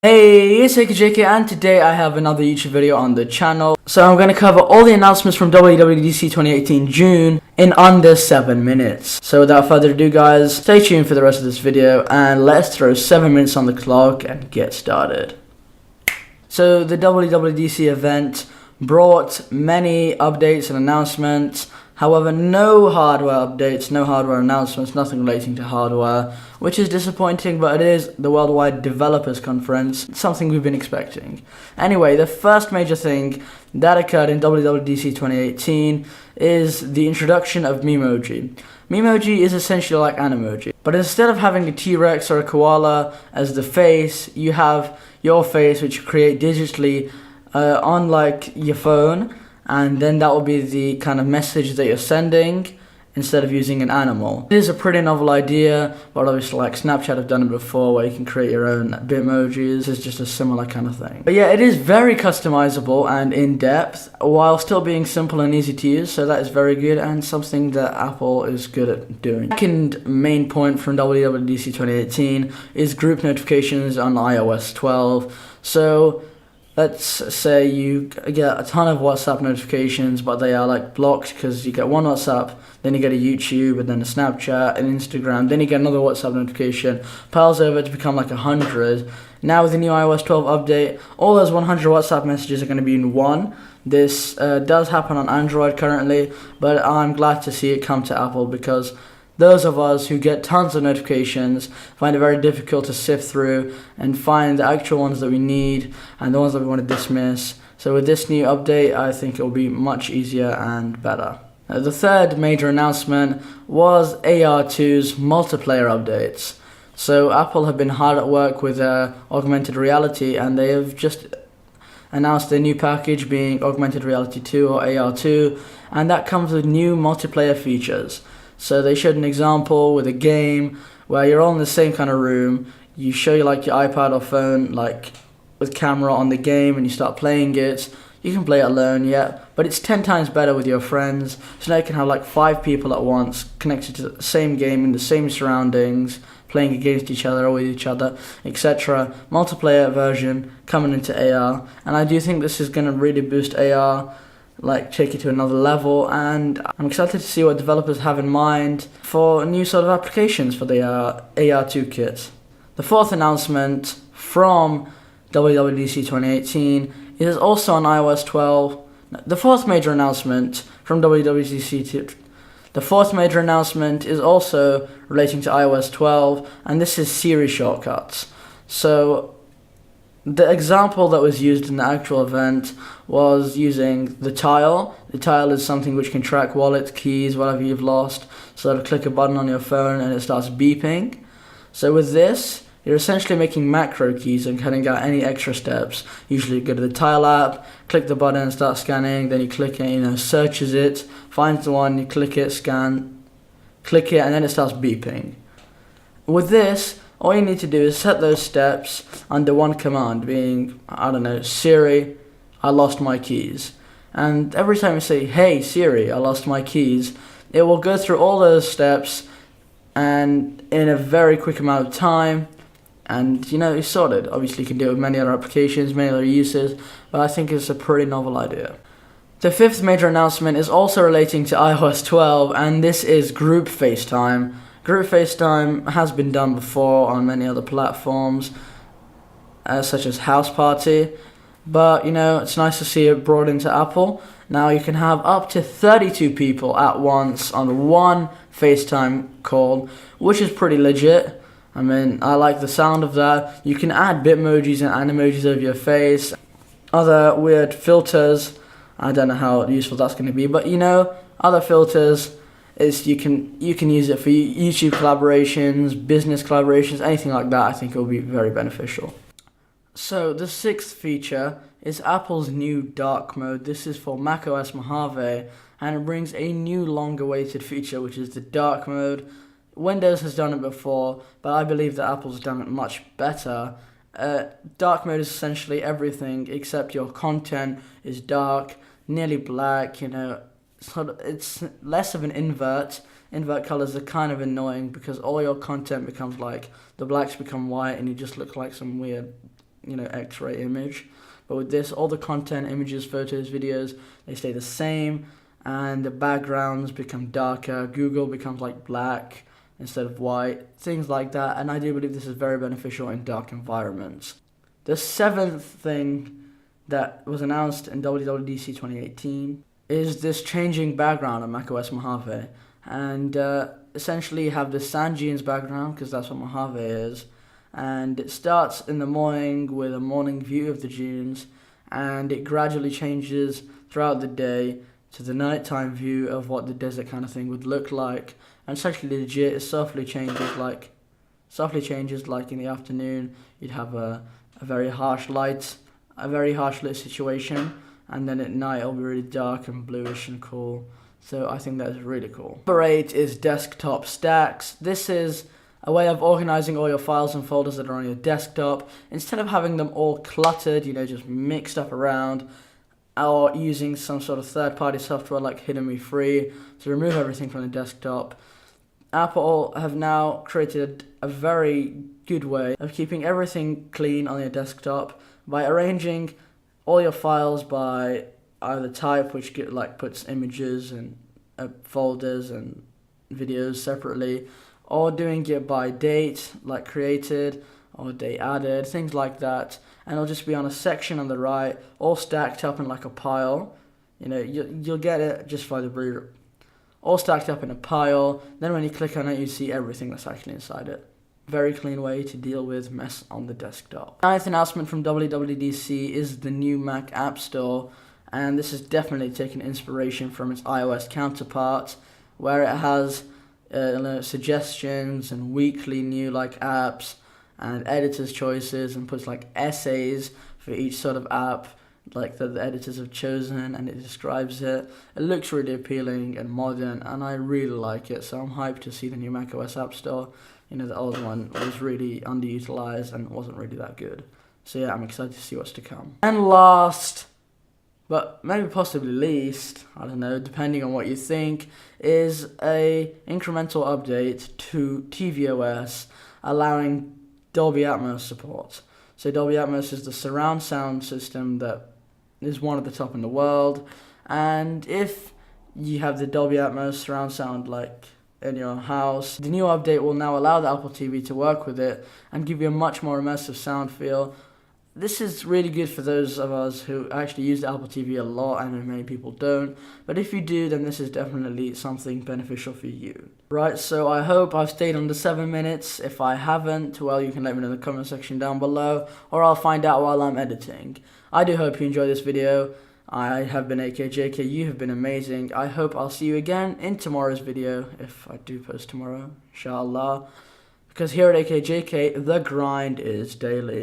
Hey, it's AKAJK and today I have another YouTube video on the channel. So I'm going to cover all the announcements from WWDC 2018 June in under 7 minutes. So without further ado guys, stay tuned for the rest of this video and let's throw 7 minutes on the clock and get started. So the WWDC event brought many updates and announcements. However, no hardware updates, no hardware announcements, nothing relating to hardware, which is disappointing, but it is the Worldwide Developers Conference, something we've been expecting. Anyway, the first major thing that occurred in WWDC 2018 is the introduction of MemoMe. MemoMe is essentially like Animoji, but instead of having a T-Rex or a koala as the face, you have your face which you create digitally on like your phone, and then that will be the kind of message that you're sending instead of using an animal. It is a pretty novel idea, but obviously like Snapchat have done it before where you can create your own Bitmojis. It's just a similar kind of thing. But yeah, it is very customizable and in-depth while still being simple and easy to use, so that is very good and something that Apple is good at doing. Second main point from WWDC 2018 is group notifications on iOS 12. So let's say you get a ton of WhatsApp notifications, but they are like blocked because you get one WhatsApp, then you get a YouTube, and then a Snapchat, and Instagram, then you get another WhatsApp notification, piles over to become like 100. Now with the new iOS 12 update, all those 100 WhatsApp messages are going to be in one. This does happen on Android currently, but I'm glad to see it come to Apple because those of us who get tons of notifications find it very difficult to sift through and find the actual ones that we need and the ones that we want to dismiss. So with this new update, I think it will be much easier and better. The third major announcement was AR2's multiplayer updates. So Apple have been hard at work with augmented reality, and they have just announced their new package being Augmented Reality 2 or AR2, and that comes with new multiplayer features. So they showed an example with a game where you're all in the same kind of room, you show your iPad or phone like with camera on the game and you start playing it. You can play it alone, yeah, but it's 10 times better with your friends. So now you can have like 5 people at once connected to the same game in the same surroundings, playing against each other or with each other, etc. Multiplayer version coming into AR, and I do think this is going to really boost AR, like take it to another level, and I'm excited to see what developers have in mind for new sort of applications for the AR2 kit. The fourth announcement from WWDC 2018 is also on iOS 12. The fourth major announcement from WWDC the fourth major announcement is also relating to iOS 12, and this is Siri shortcuts. So the example that was used in the actual event was using the tile. The tile is something which can track wallets, keys, whatever you've lost. So it'll click a button on your phone and it starts beeping. So with this, you're essentially making macro keys and cutting out any extra steps. Usually you go to the tile app, click the button, start scanning, then you click it, searches it, finds the one, you click it, scan, click it, and then it starts beeping. With this, all you need to do is set those steps under one command, being, I don't know, Siri, I lost my keys. And every time you say, hey Siri, I lost my keys, it will go through all those steps and in a very quick amount of time, and it's sorted. Obviously you can do it with many other applications, many other uses, but I think it's a pretty novel idea. The fifth major announcement is also relating to iOS 12, and this is group FaceTime. Group FaceTime has been done before on many other platforms, such as House Party, but it's nice to see it brought into Apple. Now you can have up to 32 people at once on one FaceTime call, which is pretty legit. I mean, I like the sound of that. You can add Bitmojis and Animojis over your face, other weird filters. I don't know how useful that's going to be, but other filters. You can use it for YouTube collaborations, business collaborations, anything like that. I think it will be very beneficial. So the sixth feature is Apple's new dark mode. This is for macOS Mojave, and it brings a new long-awaited feature, which is the dark mode. Windows has done it before, but I believe that Apple's done it much better. Dark mode is essentially everything except your content is dark, nearly black, it's less of an invert. Invert colors are kind of annoying because all your content becomes like the blacks become white and you just look like some weird X-ray image. But with this, all the content, images, photos, videos, they stay the same, and the backgrounds become darker. Google becomes like black instead of white, things like that. And I do believe this is very beneficial in dark environments. The seventh thing that was announced in WWDC 2018 is this changing background on macOS Mojave. And essentially you have the sand dunes background, because that's what Mojave is. And it starts in the morning with a morning view of the dunes, and it gradually changes throughout the day to the nighttime view of what the desert kind of thing would look like. And it's actually legit. It softly changes like in the afternoon you'd have a very harsh lit situation, and then at night it'll be really dark and bluish and cool. So I think that is really cool. Number 8 is desktop stacks. This is a way of organizing all your files and folders that are on your desktop. Instead of having them all cluttered, just mixed up around, or using some sort of third-party software like HiddenMe Free to remove everything from the desktop, Apple have now created a very good way of keeping everything clean on your desktop by arranging all your files by either type, which puts images and folders and videos separately, or doing it by date, like created or date added, things like that. And it'll just be on a section on the right, all stacked up in like a pile. You'll get it just by the reader. All stacked up in a pile. Then when you click on it, you see everything that's actually inside it. Very clean way to deal with mess on the desktop. Ninth announcement from WWDC is the new Mac App Store, and this has definitely taken inspiration from its iOS counterpart, where it has suggestions and weekly new apps and editors' choices, and puts essays for each sort of app that the editors have chosen, and it describes it. It looks really appealing and modern, and I really like it, so I'm hyped to see the new macOS App Store. The old one was really underutilized and wasn't really that good. So yeah, I'm excited to see what's to come. And last, but maybe possibly least, I don't know, depending on what you think, is a incremental update to tvOS allowing Dolby Atmos support. So Dolby Atmos is the surround sound system that is one of the top in the world, and if you have the Dolby Atmos surround sound in your house, the new update will now allow the Apple TV to work with it and give you a much more immersive sound feel. This is really good for those of us who actually use the Apple TV a lot, and many people don't. But if you do, then this is definitely something beneficial for you. Right, so I hope I've stayed under 7 minutes. If I haven't, well, you can let me know in the comment section down below, or I'll find out while I'm editing. I do hope you enjoyed this video. I have been AKAJK, you have been amazing. I hope I'll see you again in tomorrow's video, if I do post tomorrow, inshallah. Because here at AKAJK, the grind is daily.